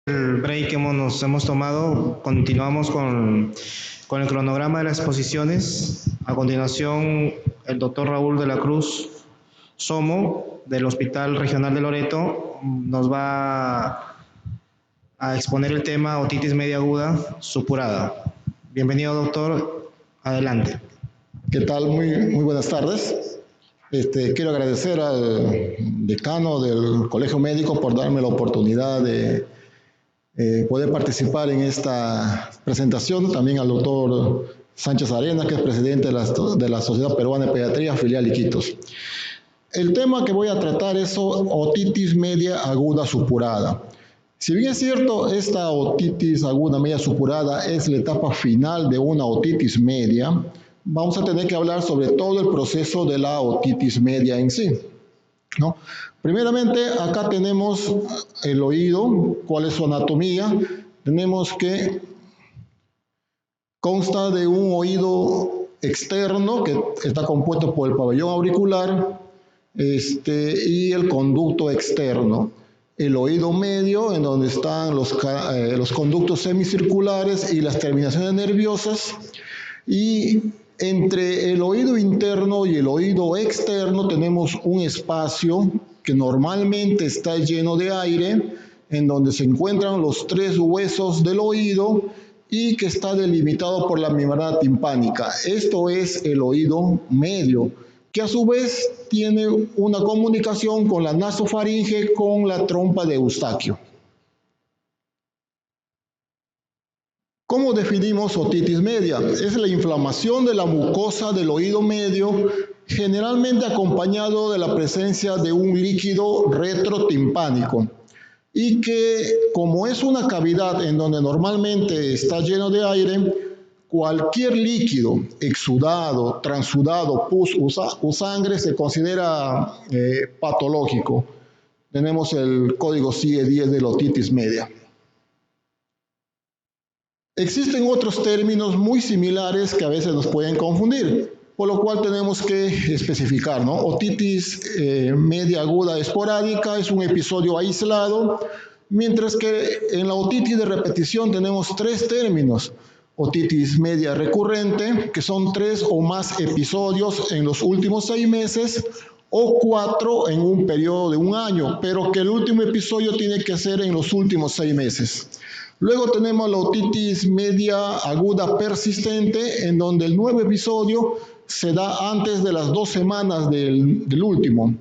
El break que nos hemos tomado, continuamos con el cronograma de las exposiciones. A continuación, el doctor Raúl de la Cruz Somo, del Hospital Regional de Loreto, nos va a exponer el tema otitis media aguda supurada. Bienvenido, doctor. Adelante. ¿Qué tal? Muy buenas tardes. Quiero agradecer al decano del Colegio Médico por darme la oportunidad de poder participar en esta presentación. También al doctor Sánchez Arena, que es presidente de la Sociedad Peruana de Pediatría, filial Iquitos. El tema que voy a tratar es otitis media aguda supurada. Si bien es cierto, esta otitis aguda media supurada es la etapa final de una otitis media, vamos a tener que hablar sobre todo el proceso de la otitis media en sí, ¿no? Primeramente, acá tenemos el oído, cuál es su anatomía. Tenemos que consta de un oído externo que está compuesto por el pabellón auricular y el conducto externo. El oído medio, en donde están los conductos semicirculares y las terminaciones nerviosas, y entre el oído interno y el oído externo tenemos un espacio que normalmente está lleno de aire, en donde se encuentran los tres huesos del oído y que está delimitado por la membrana timpánica. Esto es el oído medio, que a su vez tiene una comunicación con la nasofaringe, con la trompa de Eustaquio. ¿Cómo definimos otitis media? Es la inflamación de la mucosa del oído medio, generalmente acompañado de la presencia de un líquido retrotimpánico, y que, como es una cavidad en donde normalmente está lleno de aire, cualquier líquido exudado, transudado, pus o sangre se considera patológico. Tenemos el código CIE-10 de la otitis media. Existen otros términos muy similares que a veces nos pueden confundir, por lo cual tenemos que especificar, ¿no? Otitis media aguda esporádica es un episodio aislado, mientras que en la otitis de repetición tenemos tres términos. Otitis media recurrente, que son 3 o más episodios en los últimos 6 meses, o 4 en un periodo de un año, pero que el último episodio tiene que ser en los últimos 6 meses. Luego tenemos la otitis media aguda persistente, en donde el nuevo episodio se da antes de las 2 semanas del último.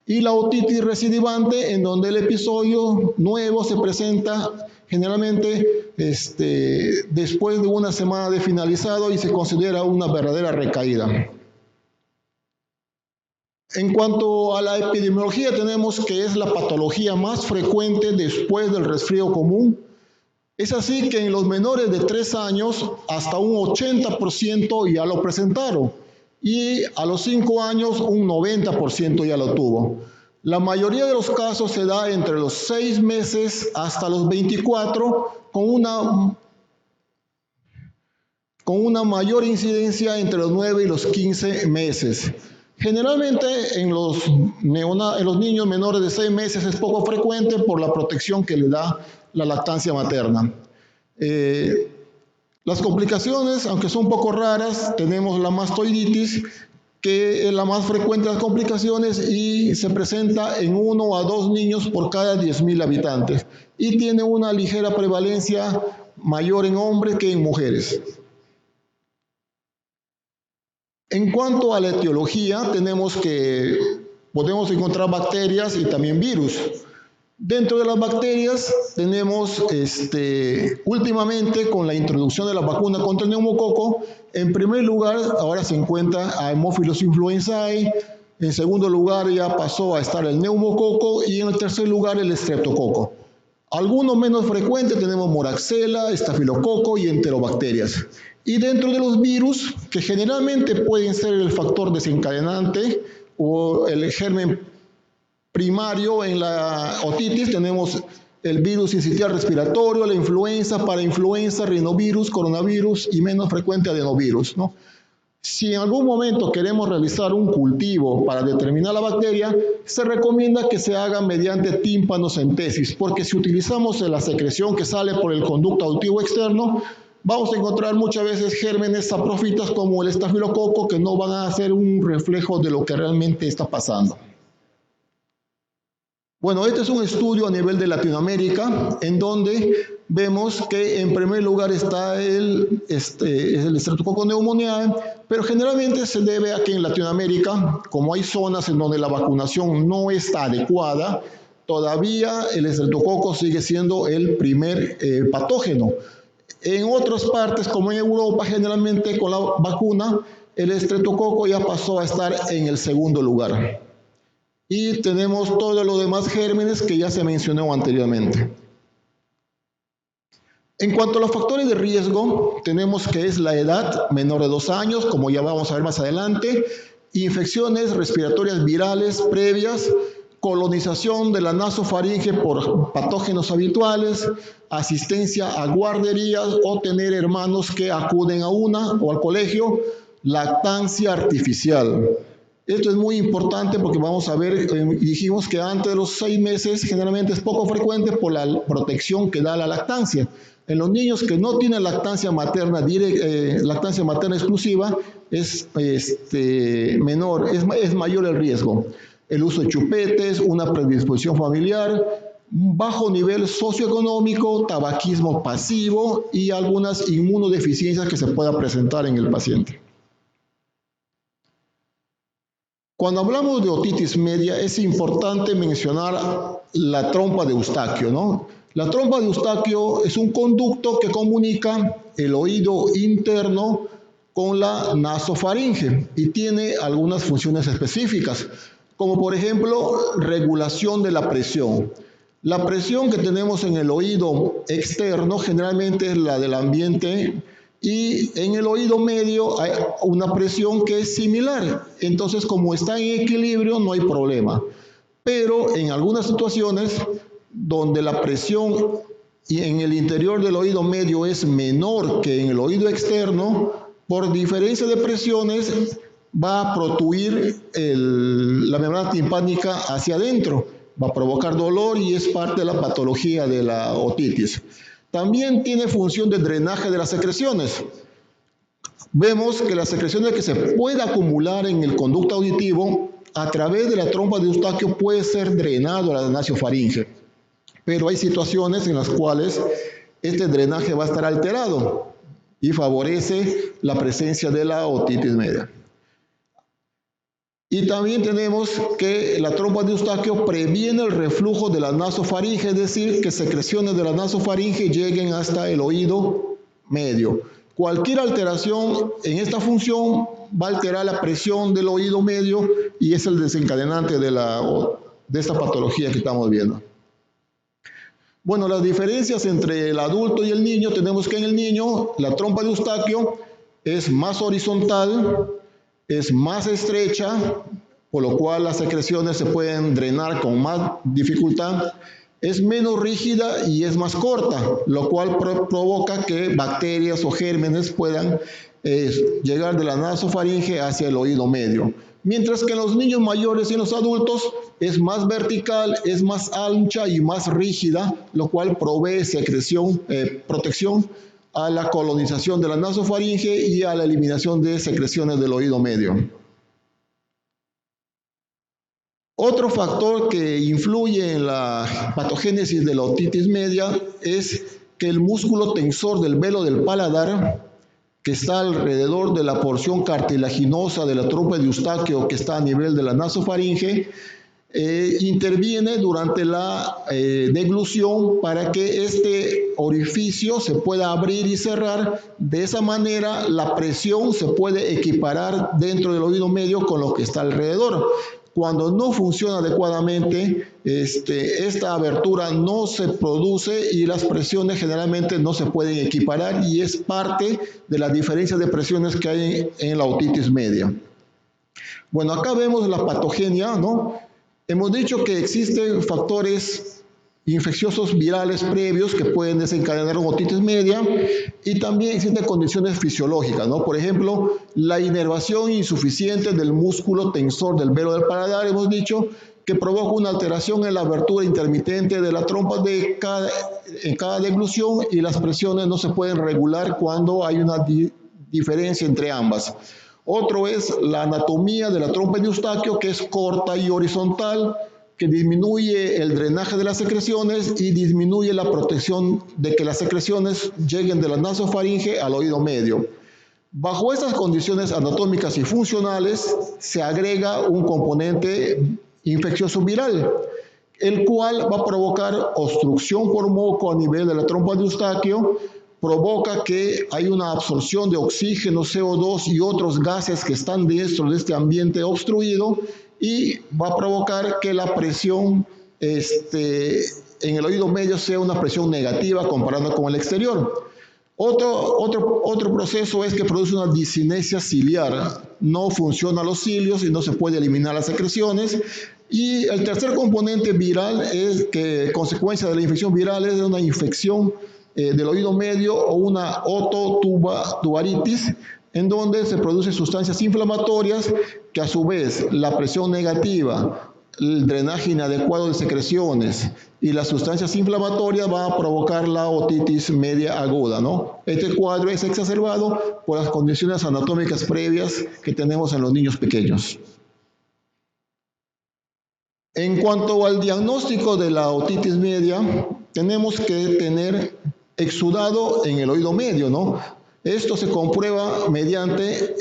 Y la otitis recidivante, en donde el episodio nuevo se presenta generalmente después de una semana de finalizado y se considera una verdadera recaída. En cuanto a la epidemiología, tenemos que es la patología más frecuente después del resfrío común. Es así que en los menores de 3 años, hasta un 80% ya lo presentaron, y a los 5 años un 90% ya lo tuvo. La mayoría de los casos se da entre los 6 meses hasta los 24, con una mayor incidencia entre los 9 y los 15 meses. Generalmente en los niños menores de 6 meses es poco frecuente por la protección que le da la lactancia materna. Las complicaciones, aunque son un poco raras, tenemos la mastoiditis, que es la más frecuente de las complicaciones y se presenta en 1 a 2 niños por cada 10.000 habitantes y tiene una ligera prevalencia mayor en hombres que en mujeres. En cuanto a la etiología, podemos encontrar bacterias y también virus. Dentro de las bacterias tenemos últimamente con la introducción de la vacuna contra el neumococo, en primer lugar ahora se encuentra a Haemophilus influenzae, en segundo lugar ya pasó a estar el neumococo y en el tercer lugar el estreptococo. Algunos menos frecuentes tenemos moraxella, estafilococo y enterobacterias. Y dentro de los virus, que generalmente pueden ser el factor desencadenante o el germen primario en la otitis, tenemos el virus sincitial respiratorio, la influenza, parainfluenza, rinovirus, coronavirus y menos frecuente adenovirus, ¿no? Si en algún momento queremos realizar un cultivo para determinar la bacteria, se recomienda que se haga mediante tímpanocentesis, porque si utilizamos la secreción que sale por el conducto auditivo externo, vamos a encontrar muchas veces gérmenes saprofitas como el estafilococo que no van a hacer un reflejo de lo que realmente está pasando. Bueno, este es un estudio a nivel de Latinoamérica en donde vemos que en primer lugar está el Streptococcus pneumoniae, pero generalmente se debe a que en Latinoamérica, como hay zonas en donde la vacunación no está adecuada, todavía el Streptococcus sigue siendo el primer patógeno. En otras partes, como en Europa, generalmente con la vacuna, el Streptococcus ya pasó a estar en el segundo lugar. Y tenemos todos los demás gérmenes que ya se mencionó anteriormente. En cuanto a los factores de riesgo, tenemos que es la edad, menor de 2 años, como ya vamos a ver más adelante, infecciones respiratorias virales previas, colonización de la nasofaringe por patógenos habituales, asistencia a guarderías o tener hermanos que acuden a una o al colegio, lactancia artificial. Esto es muy importante porque vamos a ver, dijimos que antes de los 6 meses generalmente es poco frecuente por la protección que da la lactancia. En los niños que no tienen lactancia materna exclusiva es menor, es mayor el riesgo. El uso de chupetes, una predisposición familiar, un bajo nivel socioeconómico, tabaquismo pasivo y algunas inmunodeficiencias que se puedan presentar en el paciente. Cuando hablamos de otitis media es importante mencionar la trompa de Eustaquio, ¿no? La trompa de Eustaquio es un conducto que comunica el oído interno con la nasofaringe y tiene algunas funciones específicas, como por ejemplo regulación de la presión. La presión que tenemos en el oído externo generalmente es la del ambiente y en el oído medio hay una presión que es similar. Entonces, como está en equilibrio, no hay problema. Pero en algunas situaciones donde la presión en el interior del oído medio es menor que en el oído externo, por diferencia de presiones va a protruir la membrana timpánica hacia adentro, va a provocar dolor y es parte de la patología de la otitis. También tiene función de drenaje de las secreciones. Vemos que las secreciones que se puede acumular en el conducto auditivo a través de la trompa de Eustaquio puede ser drenado a la nasofaringe. Pero hay situaciones en las cuales este drenaje va a estar alterado y favorece la presencia de la otitis media. Y también tenemos que la trompa de Eustaquio previene el reflujo de la nasofaringe, es decir, que secreciones de la nasofaringe lleguen hasta el oído medio. Cualquier alteración en esta función va a alterar la presión del oído medio y es el desencadenante de esta patología que estamos viendo. Bueno, las diferencias entre el adulto y el niño, tenemos que en el niño la trompa de Eustaquio es más horizontal, es más estrecha, por lo cual las secreciones se pueden drenar con más dificultad, es menos rígida y es más corta, lo cual provoca que bacterias o gérmenes puedan llegar de la nasofaringe hacia el oído medio. Mientras que en los niños mayores y en los adultos es más vertical, es más ancha y más rígida, lo cual provee protección a la colonización de la nasofaringe y a la eliminación de secreciones del oído medio. Otro factor que influye en la patogénesis de la otitis media es que el músculo tensor del velo del paladar, que está alrededor de la porción cartilaginosa de la trompa de Eustaquio, que está a nivel de la nasofaringe, interviene durante la deglución para que este orificio se pueda abrir y cerrar. De esa manera la presión se puede equiparar dentro del oído medio con lo que está alrededor. Cuando no funciona adecuadamente, esta abertura no se produce y las presiones generalmente no se pueden equiparar y es parte de la diferencia de presiones que hay en la otitis media. Bueno, acá vemos la patogenia, ¿no? Hemos dicho que existen factores infecciosos virales previos que pueden desencadenar una otitis media, y también existen condiciones fisiológicas, ¿no? Por ejemplo, la inervación insuficiente del músculo tensor del velo del paladar, hemos dicho, que provoca una alteración en la abertura intermitente de la trompa en cada deglución, y las presiones no se pueden regular cuando hay una diferencia entre ambas. Otro es la anatomía de la trompa de Eustaquio, que es corta y horizontal, que disminuye el drenaje de las secreciones y disminuye la protección de que las secreciones lleguen de la nasofaringe al oído medio. Bajo estas condiciones anatómicas y funcionales se agrega un componente infeccioso viral, el cual va a provocar obstrucción por moco a nivel de la trompa de Eustaquio, provoca que hay una absorción de oxígeno, CO2 y otros gases que están dentro de este ambiente obstruido, y va a provocar que la presión en el oído medio sea una presión negativa comparando con el exterior. Otro proceso es que produce una discinesia ciliar. No funcionan los cilios y no se puede eliminar las secreciones. Y el tercer componente viral es que, consecuencia de la infección viral, es una infección del oído medio o una ototubaritis, en donde se producen sustancias inflamatorias que, a su vez, la presión negativa, el drenaje inadecuado de secreciones y las sustancias inflamatorias van a provocar la otitis media aguda, ¿no? Este cuadro es exacerbado por las condiciones anatómicas previas que tenemos en los niños pequeños. En cuanto al diagnóstico de la otitis media, tenemos que tener exudado en el oído medio, ¿no? Esto se comprueba mediante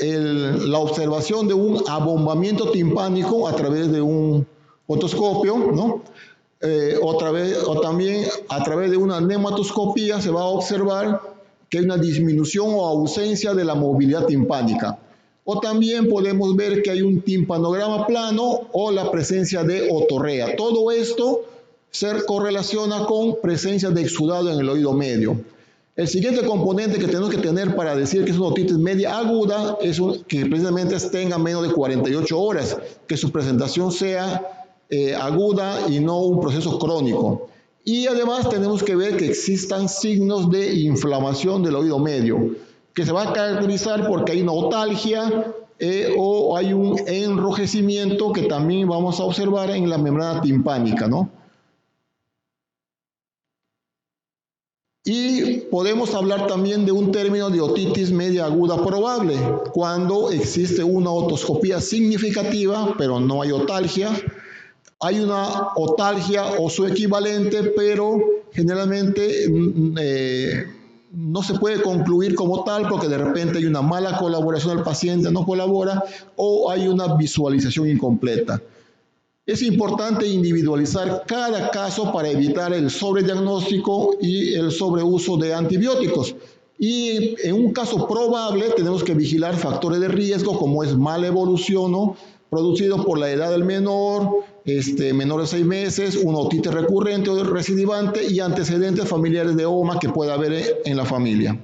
la observación de un abombamiento timpánico a través de un otoscopio, ¿no? O también a través de una nematoscopía se va a observar que hay una disminución o ausencia de la movilidad timpánica. O también podemos ver que hay un timpanograma plano o la presencia de otorrea. Todo esto se correlaciona con presencia de exudado en el oído medio. El siguiente componente que tenemos que tener para decir que es una otitis media aguda es que precisamente tenga menos de 48 horas, que su presentación sea aguda y no un proceso crónico. Y además tenemos que ver que existan signos de inflamación del oído medio, que se va a caracterizar porque hay una otalgia o hay un enrojecimiento que también vamos a observar en la membrana timpánica, ¿no? Y podemos hablar también de un término de otitis media aguda probable, cuando existe una otoscopía significativa, pero no hay otalgia. Hay una otalgia o su equivalente, pero generalmente no se puede concluir como tal porque de repente hay una mala colaboración del paciente, no colabora, o hay una visualización incompleta. Es importante individualizar cada caso para evitar el sobrediagnóstico y el sobreuso de antibióticos. Y en un caso probable tenemos que vigilar factores de riesgo como es mala evolución, ¿no?, producido por la edad del menor, menor de 6 meses, una otitis recurrente o recidivante y antecedentes familiares de OMA que pueda haber en la familia.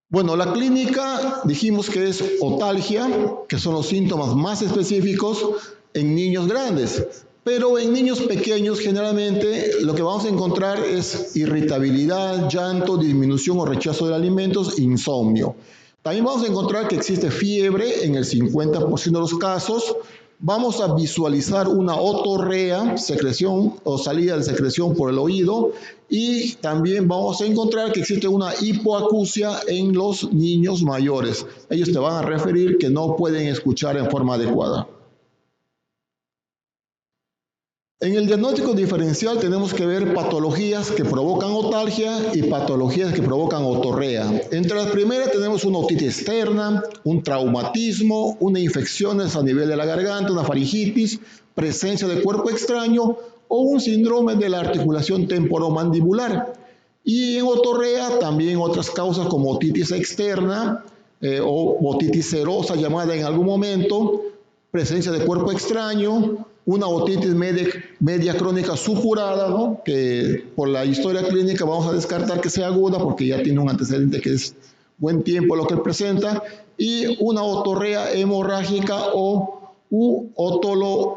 Bueno, la clínica dijimos que es otalgia, que son los síntomas más específicos en niños grandes, pero en niños pequeños generalmente lo que vamos a encontrar es irritabilidad, llanto, disminución o rechazo de alimentos, insomnio. También vamos a encontrar que existe fiebre en el 50% de los casos. Vamos a visualizar una otorrea, secreción o salida de secreción por el oído, y también vamos a encontrar que existe una hipoacusia en los niños mayores. Ellos te van a referir que no pueden escuchar en forma adecuada. En el diagnóstico diferencial tenemos que ver patologías que provocan otalgia y patologías que provocan otorrea. Entre las primeras tenemos una otitis externa, un traumatismo, una infección a nivel de la garganta, una faringitis, presencia de cuerpo extraño o un síndrome de la articulación temporomandibular. Y en otorrea también otras causas como otitis externa o otitis serosa llamada en algún momento, presencia de cuerpo extraño, una otitis media crónica supurada, ¿no?, que por la historia clínica vamos a descartar que sea aguda porque ya tiene un antecedente que es buen tiempo lo que presenta, y una otorrea hemorrágica o u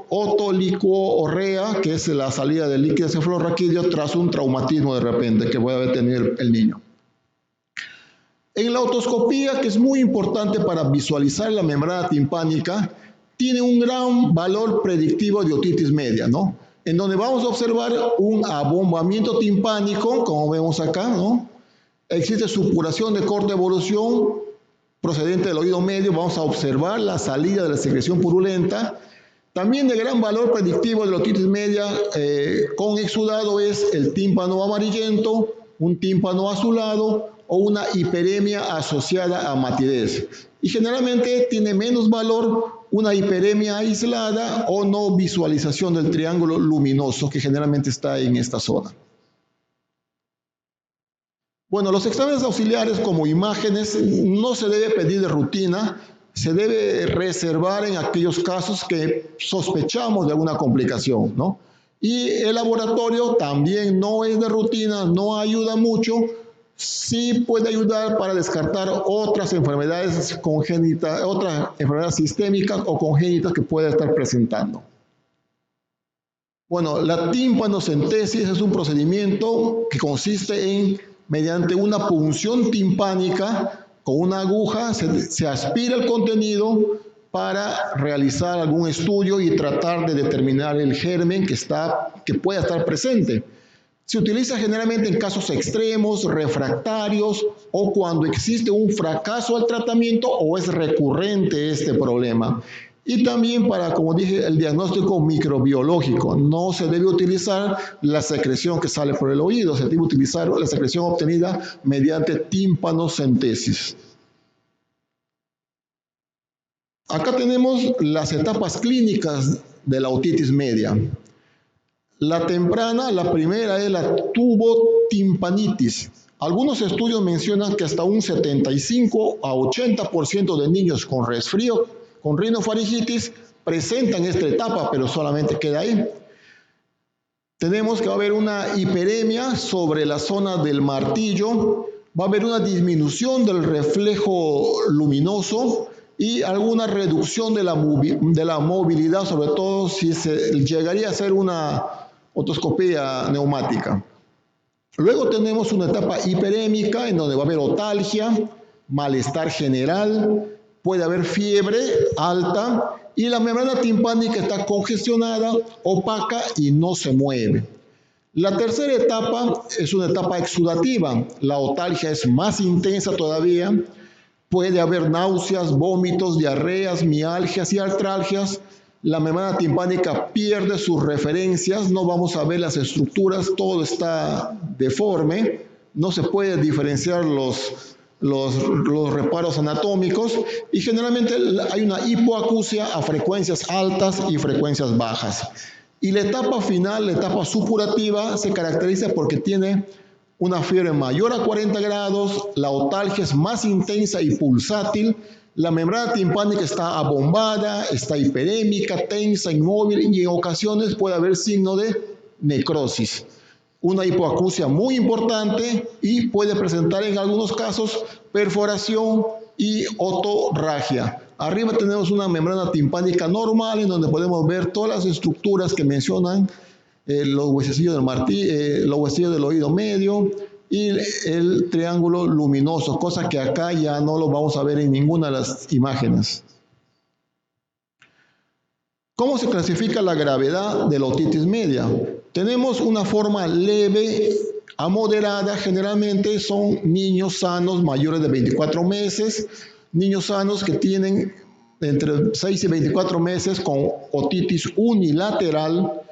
otolicoorrea, que es la salida del líquido cefalorraquídeo tras un traumatismo de repente que puede haber tenido el niño. En la otoscopía, que es muy importante para visualizar la membrana timpánica, tiene un gran valor predictivo de otitis media, ¿no? En donde vamos a observar un abombamiento timpánico, como vemos acá, ¿no? Existe supuración de corta evolución procedente del oído medio, vamos a observar la salida de la secreción purulenta. También de gran valor predictivo de la otitis media con exudado es el tímpano amarillento, un tímpano azulado o una hiperemia asociada a matidez. Y generalmente tiene menos valor una hiperemia aislada o no visualización del triángulo luminoso que generalmente está en esta zona. Bueno, los exámenes auxiliares como imágenes no se debe pedir de rutina, se debe reservar en aquellos casos que sospechamos de alguna complicación, ¿no? Y el laboratorio también no es de rutina, no ayuda mucho, sí puede ayudar para descartar otras enfermedades congénitas, otras enfermedades sistémicas o congénitas que pueda estar presentando. Bueno, la tímpanocentesis es un procedimiento que consiste en, mediante una punción timpánica, con una aguja se aspira el contenido para realizar algún estudio y tratar de determinar el germen que pueda estar presente. Se utiliza generalmente en casos extremos, refractarios o cuando existe un fracaso al tratamiento o es recurrente este problema. Y también para, como dije, el diagnóstico microbiológico. No se debe utilizar la secreción que sale por el oído, se debe utilizar la secreción obtenida mediante tímpanocentesis. Acá tenemos las etapas clínicas de la otitis media. La temprana, la primera es la tubotimpanitis. Algunos estudios mencionan que hasta un 75 a 80% de niños con resfrío, con rinofaringitis, presentan esta etapa, pero solamente queda ahí. Tenemos que va a haber una hiperemia sobre la zona del martillo, va a haber una disminución del reflejo luminoso y alguna reducción de la movilidad, sobre todo si se llegaría a hacer una otoscopía neumática. Luego tenemos una etapa hiperémica en donde va a haber otalgia, malestar general, puede haber fiebre alta y la membrana timpánica está congestionada, opaca y no se mueve. La tercera etapa es una etapa exudativa. La otalgia es más intensa todavía. Puede haber náuseas, vómitos, diarreas, mialgias y artralgias. La membrana timpánica pierde sus referencias, no vamos a ver las estructuras, todo está deforme, no se puede diferenciar los reparos anatómicos y generalmente hay una hipoacusia a frecuencias altas y frecuencias bajas. Y la etapa final, la etapa supurativa, se caracteriza porque tiene una fiebre mayor a 40 grados, la otalgia es más intensa y pulsátil, la membrana timpánica está abombada, está hiperémica, tensa, inmóvil y en ocasiones puede haber signo de necrosis. Una hipoacusia muy importante y puede presentar en algunos casos perforación y otorragia. Arriba tenemos una membrana timpánica normal en donde podemos ver todas las estructuras que mencionan los huesecillos del martillo, los huesecillos del oído medio y el triángulo luminoso, cosa que acá ya no lo vamos a ver en ninguna de las imágenes. ¿Cómo se clasifica la gravedad de la otitis media? Tenemos una forma leve a moderada, generalmente son niños sanos mayores de 24 meses, niños sanos que tienen entre 6 y 24 meses con otitis unilateral,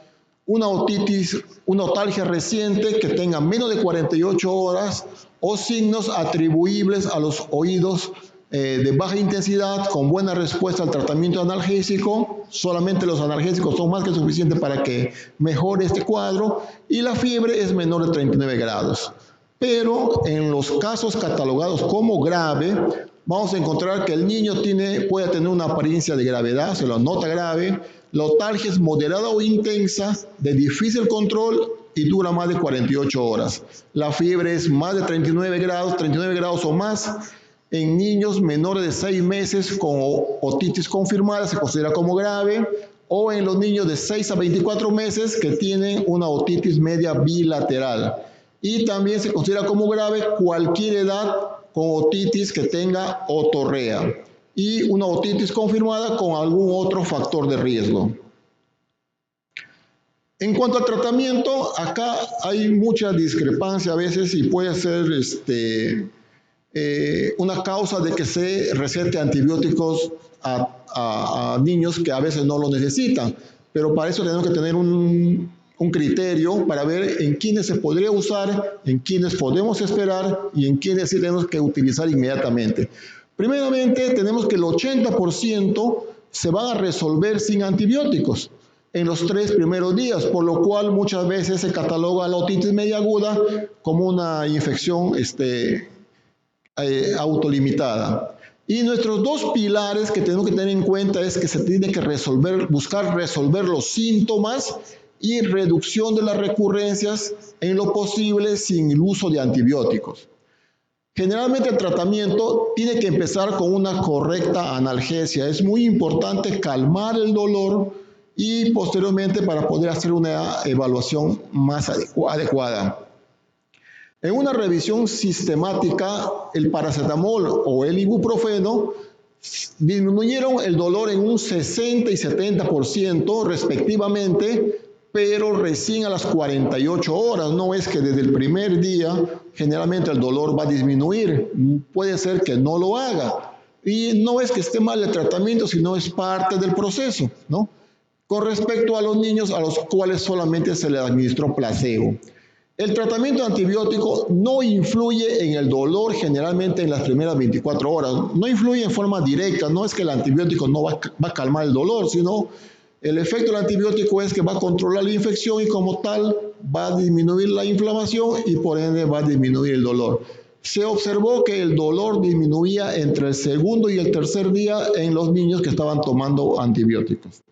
una otalgia reciente que tenga menos de 48 horas o signos atribuibles a los oídos de baja intensidad con buena respuesta al tratamiento analgésico. Solamente los analgésicos son más que suficientes para que mejore este cuadro y la fiebre es menor de 39 grados. Pero en los casos catalogados como grave, vamos a encontrar que el niño puede tener una apariencia de gravedad, se lo nota grave, la otalgia es moderada o intensa, de difícil control y dura más de 48 horas. La fiebre es más de 39 grados o más, En niños menores de 6 meses con otitis confirmada se considera como grave, o en los niños de 6 a 24 meses que tienen una otitis media bilateral. Y también se considera como grave cualquier edad con otitis que tenga otorrea y una otitis confirmada con algún otro factor de riesgo. En cuanto al tratamiento, acá hay mucha discrepancia a veces y puede ser una causa de que se recete antibióticos a niños que a veces no lo necesitan, pero para eso tenemos que tener un criterio para ver en quiénes se podría usar, en quiénes podemos esperar y en quiénes sí tenemos que utilizar inmediatamente. Primeramente, tenemos que el 80% se van a resolver sin antibióticos en los 3 primeros días, por lo cual muchas veces se cataloga la otitis media aguda como una infección autolimitada. Y nuestros 2 pilares que tenemos que tener en cuenta es que se tiene que buscar resolver los síntomas y reducción de las recurrencias en lo posible sin el uso de antibióticos. Generalmente el tratamiento tiene que empezar con una correcta analgesia. Es muy importante calmar el dolor y posteriormente para poder hacer una evaluación más adecuada. En una revisión sistemática, el paracetamol o el ibuprofeno disminuyeron el dolor en un 60 y 70% respectivamente, pero recién a las 48 horas. No es que desde el primer día generalmente el dolor va a disminuir, puede ser que no lo haga. Y no es que esté mal el tratamiento, sino es parte del proceso, ¿no? Con respecto a los niños a los cuales solamente se les administró placebo. El tratamiento antibiótico no influye en el dolor generalmente en las primeras 24 horas. No influye en forma directa, no es que el antibiótico no va a calmar el dolor, sino el efecto del antibiótico es que va a controlar la infección y como tal va a disminuir la inflamación y por ende va a disminuir el dolor. Se observó que el dolor disminuía entre el segundo y el tercer día en los niños que estaban tomando antibióticos.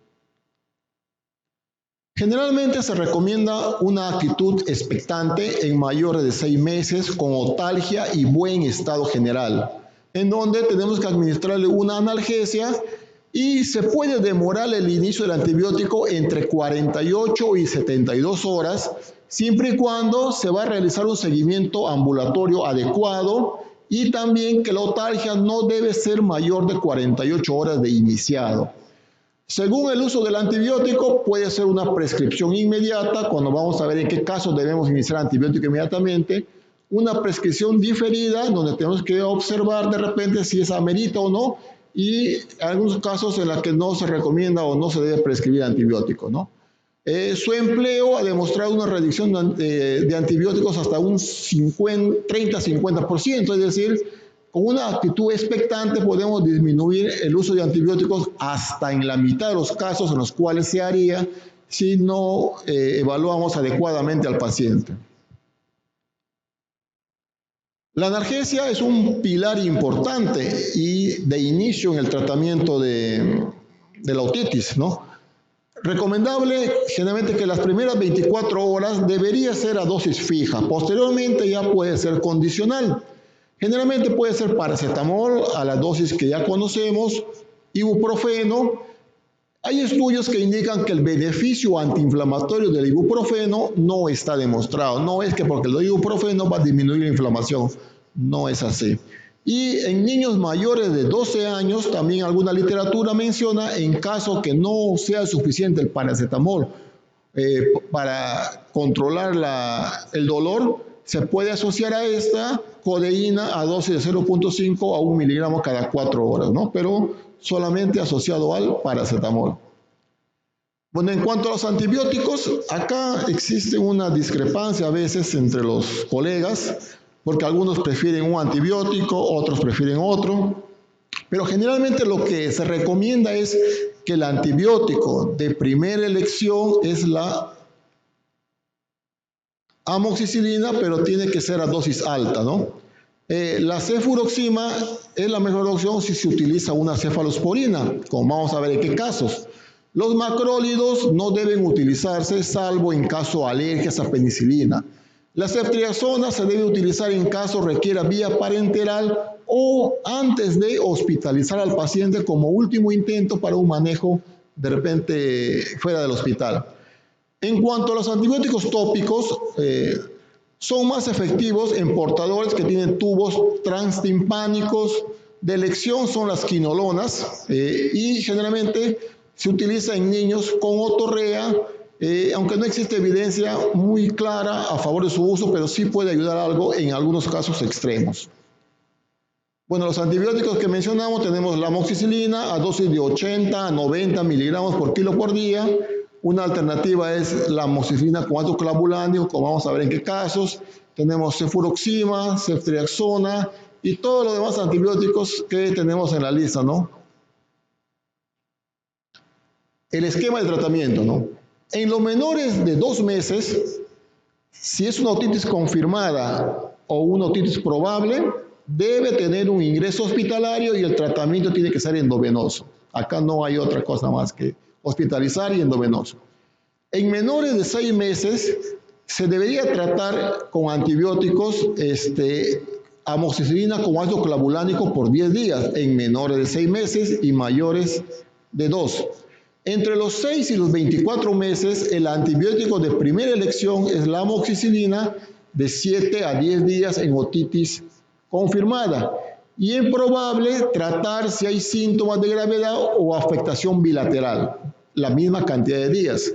Generalmente se recomienda una actitud expectante en mayores de 6 meses con otalgia y buen estado general, en donde tenemos que administrarle una analgesia y se puede demorar el inicio del antibiótico entre 48 y 72 horas, siempre y cuando se va a realizar un seguimiento ambulatorio adecuado y también que la otalgia no debe ser mayor de 48 horas de iniciado. Según el uso del antibiótico, puede ser una prescripción inmediata, cuando vamos a ver en qué casos debemos iniciar antibiótico inmediatamente, una prescripción diferida, donde tenemos que observar de repente si es amerita o no, y algunos casos en los que no se recomienda o no se debe prescribir antibiótico, ¿no? Su empleo ha demostrado una reducción de antibióticos hasta un 30-50%, es decir, con una actitud expectante podemos disminuir el uso de antibióticos hasta en la mitad de los casos en los cuales se haría si no evaluamos adecuadamente al paciente. La analgesia es un pilar importante y de inicio en el tratamiento de la otitis, ¿no? Recomendable generalmente que las primeras 24 horas debería ser a dosis fija, posteriormente ya puede ser condicional. Generalmente puede ser paracetamol a la dosis que ya conocemos, ibuprofeno. Hay estudios que indican que el beneficio antiinflamatorio del ibuprofeno no está demostrado. No es que porque el ibuprofeno va a disminuir la inflamación. No es así. Y en niños mayores de 12 años, también alguna literatura menciona, en caso que no sea suficiente el paracetamol para controlar el dolor, se puede asociar a esta codeína a dosis de 0.5 a 1 miligramo cada 4 horas, ¿no? Pero solamente asociado al paracetamol. Bueno, en cuanto a los antibióticos, acá existe una discrepancia a veces entre los colegas, porque algunos prefieren un antibiótico, otros prefieren otro, pero generalmente lo que se recomienda es que el antibiótico de primera elección es la amoxicilina, pero tiene que ser a dosis alta, ¿no? La cefuroxima es la mejor opción si se utiliza una cefalosporina, como vamos a ver en qué casos. Los macrólidos no deben utilizarse salvo en caso de alergias a penicilina. La ceftriaxona se debe utilizar en caso requiera vía parenteral o antes de hospitalizar al paciente como último intento para un manejo de repente fuera del hospital. En cuanto a los antibióticos tópicos, son más efectivos en portadores que tienen tubos transtimpánicos. De elección son las quinolonas y generalmente se utiliza en niños con otorrea, aunque no existe evidencia muy clara a favor de su uso, pero sí puede ayudar algo en algunos casos extremos. Bueno, los antibióticos que mencionamos, tenemos la amoxicilina a dosis de 80 a 90 miligramos por kilo por día. Una alternativa es la amoxicilina con ácido clavulánico, como vamos a ver en qué casos. Tenemos cefuroxima, ceftriaxona y todos los demás antibióticos que tenemos en la lista, ¿no? El esquema de tratamiento, ¿no? En los menores de 2 meses, si es una otitis confirmada o una otitis probable, debe tener un ingreso hospitalario y el tratamiento tiene que ser endovenoso. Acá no hay otra cosa más que hospitalizar y endovenoso. En menores de 6 meses se debería tratar con antibióticos amoxicilina con ácido clavulánico por 10 días en menores de 6 meses y mayores de 2. Entre los 6 y los 24 meses, el antibiótico de primera elección es la amoxicilina de 7 a 10 días en otitis confirmada. Y es probable tratar si hay síntomas de gravedad o afectación bilateral, la misma cantidad de días.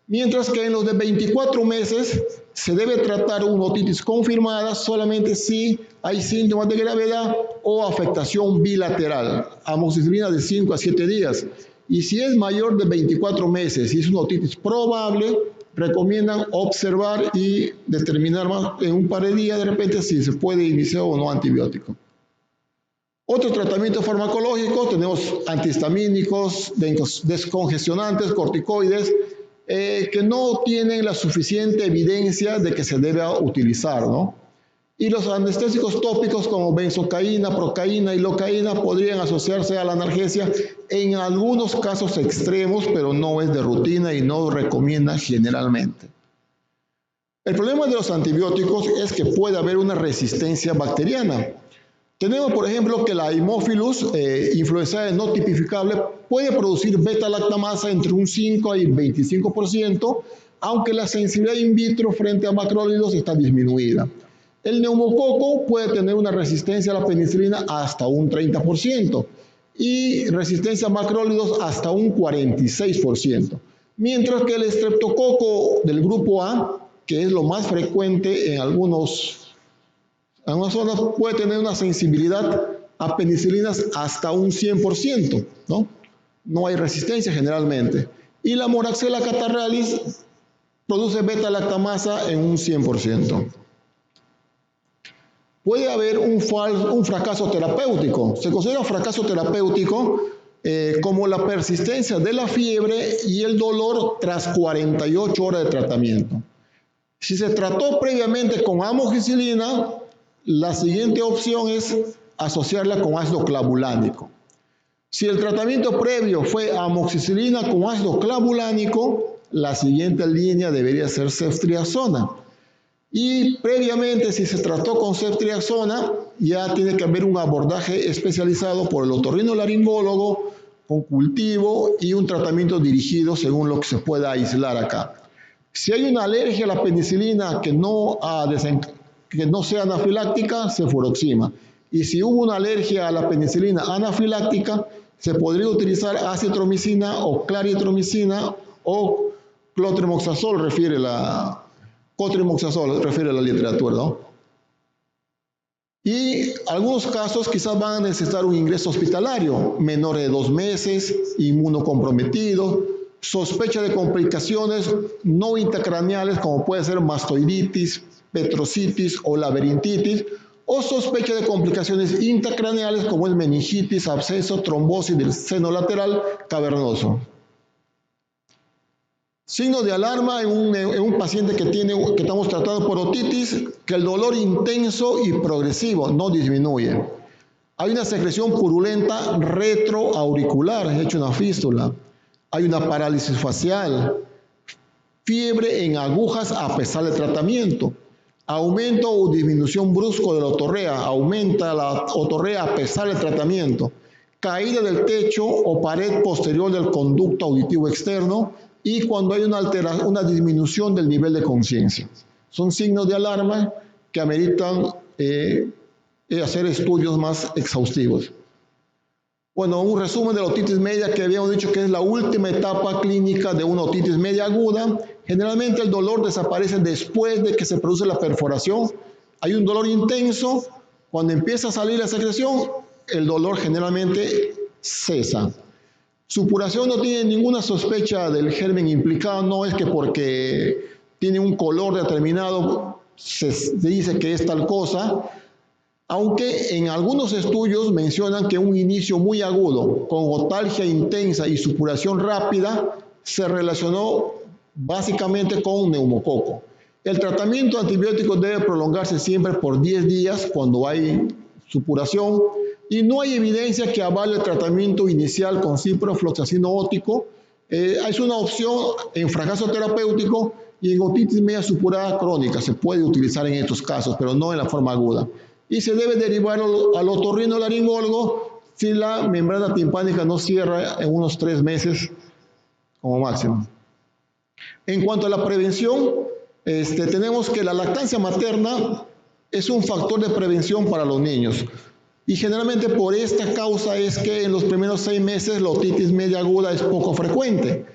Mientras que en los de 24 meses se debe tratar una otitis confirmada solamente si hay síntomas de gravedad o afectación bilateral, amoxicilina de 5 a 7 días. Y si es mayor de 24 meses y es una otitis probable, recomiendan observar y determinar más en un par de días de repente si se puede iniciar o no antibiótico. Otros tratamientos farmacológicos, tenemos antihistamínicos, descongestionantes, corticoides, que no tienen la suficiente evidencia de que se debe utilizar, ¿no? Y los anestésicos tópicos como benzocaína, procaína y locaína podrían asociarse a la analgesia en algunos casos extremos, pero no es de rutina y no recomienda generalmente. El problema de los antibióticos es que puede haber una resistencia bacteriana. Tenemos, por ejemplo, que la Haemophilus influenzae no tipificable puede producir beta-lactamasa entre un 5 y 25%, aunque la sensibilidad in vitro frente a macrólidos está disminuida. El neumococo puede tener una resistencia a la penicilina hasta un 30% y resistencia a macrólidos hasta un 46%, mientras que el estreptococo del grupo A, que es lo más frecuente en algunas zonas, puede tener una sensibilidad a penicilinas hasta un 100%, ¿no? No hay resistencia generalmente. Y la Moraxella catarrhalis produce beta-lactamasa en un 100%. Puede haber un fracaso terapéutico. Se considera un fracaso terapéutico como la persistencia de la fiebre y el dolor tras 48 horas de tratamiento. Si se trató previamente con amoxicilina, la siguiente opción es asociarla con ácido clavulánico. Si el tratamiento previo fue amoxicilina con ácido clavulánico, la siguiente línea debería ser ceftriaxona. Y previamente, si se trató con ceftriaxona, ya tiene que haber un abordaje especializado por el otorrinolaringólogo con cultivo y un tratamiento dirigido según lo que se pueda aislar acá. Si hay una alergia a la penicilina que no sea anafiláctica, cefuroxima. Y si hubo una alergia a la penicilina anafiláctica, se podría utilizar acitromicina o claritromicina o clotrimazol, refiere la literatura, ¿no? Y algunos casos quizás van a necesitar un ingreso hospitalario, menores de 2 meses, inmunocomprometido, sospecha de complicaciones no intracraneales como puede ser mastoiditis, petrocitis o laberintitis, o sospecha de complicaciones intracraneales como es meningitis, absceso, trombosis del seno lateral cavernoso. Signo de alarma en un paciente que estamos tratando por otitis, que el dolor intenso y progresivo no disminuye. Hay una secreción purulenta retroauricular, es hecho una fístula. Hay una parálisis facial, fiebre en agujas a pesar del tratamiento. Aumento o disminución brusco de la otorrea, aumenta la otorrea a pesar del tratamiento, caída del techo o pared posterior del conducto auditivo externo y cuando hay una disminución del nivel de conciencia. Son signos de alarma que ameritan hacer estudios más exhaustivos. Bueno, un resumen de la otitis media que habíamos dicho que es la última etapa clínica de una otitis media aguda. Generalmente el dolor desaparece después de que se produce la perforación. Hay un dolor intenso. Cuando empieza a salir la secreción, el dolor generalmente cesa. Supuración no tiene ninguna sospecha del germen implicado, no es que porque tiene un color determinado se dice que es tal cosa. Aunque en algunos estudios mencionan que un inicio muy agudo, con otalgia intensa y supuración rápida, se relacionó básicamente con un neumococo. El tratamiento antibiótico debe prolongarse siempre por 10 días cuando hay supuración y no hay evidencia que avale el tratamiento inicial con ciprofloxacino óptico. Es una opción en fracaso terapéutico y en otitis media supurada crónica. Se puede utilizar en estos casos, pero no en la forma aguda. Y se debe derivar al otorrinolaringólogo si la membrana timpánica no cierra en unos 3 meses como máximo. En cuanto a la prevención, tenemos que la lactancia materna es un factor de prevención para los niños. Y generalmente por esta causa es que en los primeros 6 meses la otitis media aguda es poco frecuente.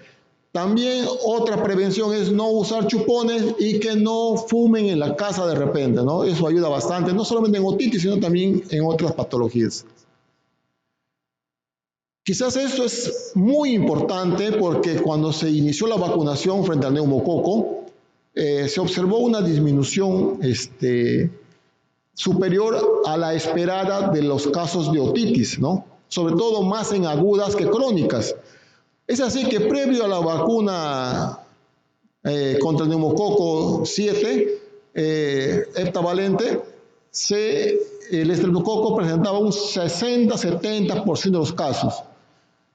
También otra prevención es no usar chupones y que no fumen en la casa de repente, ¿no? Eso ayuda bastante, no solamente en otitis, sino también en otras patologías. Quizás esto es muy importante porque cuando se inició la vacunación frente al neumococo, se observó una disminución superior a la esperada de los casos de otitis, ¿no? Sobre todo más en agudas que crónicas. Es así que previo a la vacuna contra el neumococo 7, heptavalente, el estreptococo presentaba un 60-70% de los casos.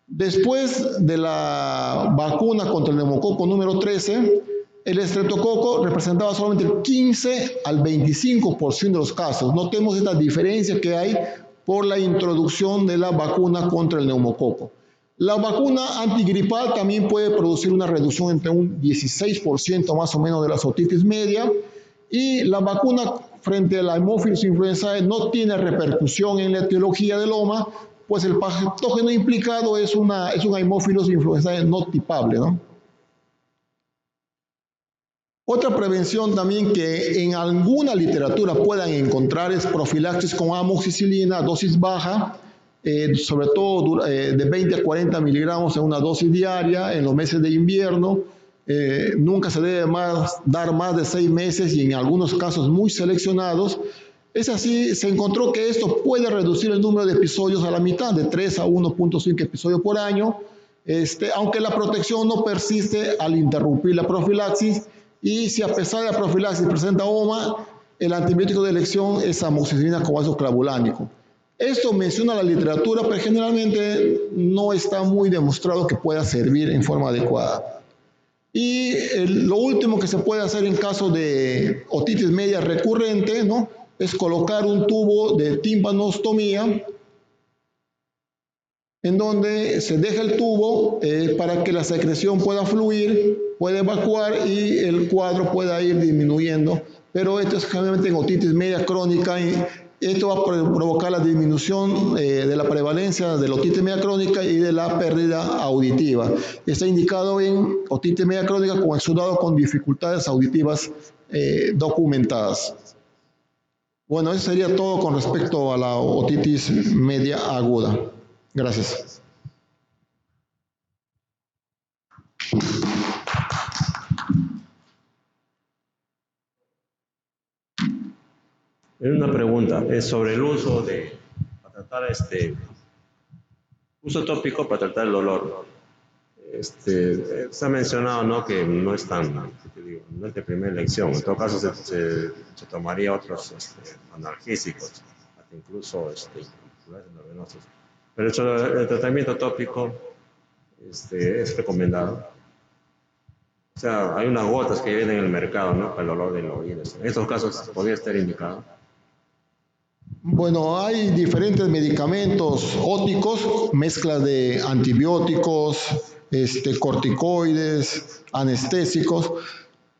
Después de la vacuna contra el neumococo número 13, el estreptococo representaba solamente el 15 al 25% de los casos. Notemos esta diferencia que hay por la introducción de la vacuna contra el neumococo. La vacuna antigripal también puede producir una reducción entre un 16% más o menos de la otitis media y la vacuna frente a la Haemophilus influenzae no tiene repercusión en la etiología del OMA, pues el patógeno implicado es un Haemophilus influenzae no tipable, ¿no? Otra prevención también que en alguna literatura puedan encontrar es profilaxis con amoxicilina, dosis baja, sobre todo de 20 a 40 miligramos en una dosis diaria en los meses de invierno. Nunca se debe dar más de 6 meses y en algunos casos muy seleccionados. Es así, se encontró que esto puede reducir el número de episodios a la mitad, de 3 a 1.5 episodios por año, aunque la protección no persiste al interrumpir la profilaxis y si a pesar de la profilaxis presenta OMA, el antibiótico de elección es amoxicilina con ácido clavulánico. Esto menciona la literatura, pero generalmente no está muy demostrado que pueda servir en forma adecuada. Y lo último que se puede hacer en caso de otitis media recurrente, ¿no?, es colocar un tubo de tímpanostomía en donde se deja el tubo para que la secreción pueda fluir, pueda evacuar y el cuadro pueda ir disminuyendo. Pero esto es generalmente en otitis media crónica y esto va a provocar la disminución de la prevalencia de la otitis media crónica y de la pérdida auditiva. Está indicado en otitis media crónica con exudado con dificultades auditivas documentadas. Bueno, eso sería todo con respecto a la otitis media aguda. Gracias. Una pregunta, es sobre el uso para tratar uso tópico para tratar el dolor. Se ha mencionado, ¿no?, que no es no es de primera elección. En todo caso se tomaría otros analgésicos, hasta incluso endovenosos. Pero el tratamiento tópico es recomendado. O sea, hay unas gotas que vienen en el mercado, ¿no? Para el dolor del oído. En estos casos podría estar indicado. Bueno, hay diferentes medicamentos óticos, mezclas de antibióticos, corticoides, anestésicos,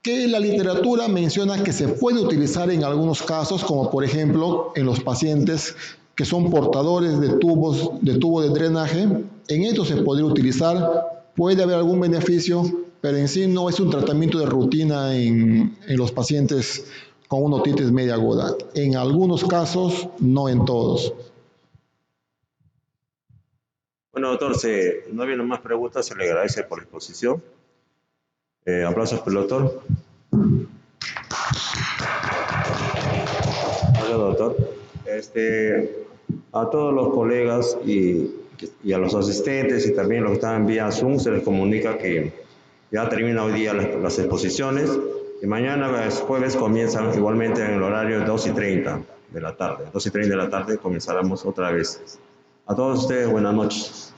que la literatura menciona que se puede utilizar en algunos casos, como por ejemplo en los pacientes que son portadores de tubo de drenaje. En esto se podría utilizar, puede haber algún beneficio, pero en sí no es un tratamiento de rutina en los pacientes con una otitis media aguda. En algunos casos, no en todos. Bueno, doctor, si no hay más preguntas, se le agradece por la exposición. Aplausos para el doctor. Hola, doctor. A todos los colegas y a los asistentes y también los que están vía Zoom se les comunica que ya termina hoy día las exposiciones y mañana jueves comienzan igualmente en el horario 2:30 de la tarde. 2:30 de la tarde comenzaremos otra vez. A todos ustedes, buenas noches.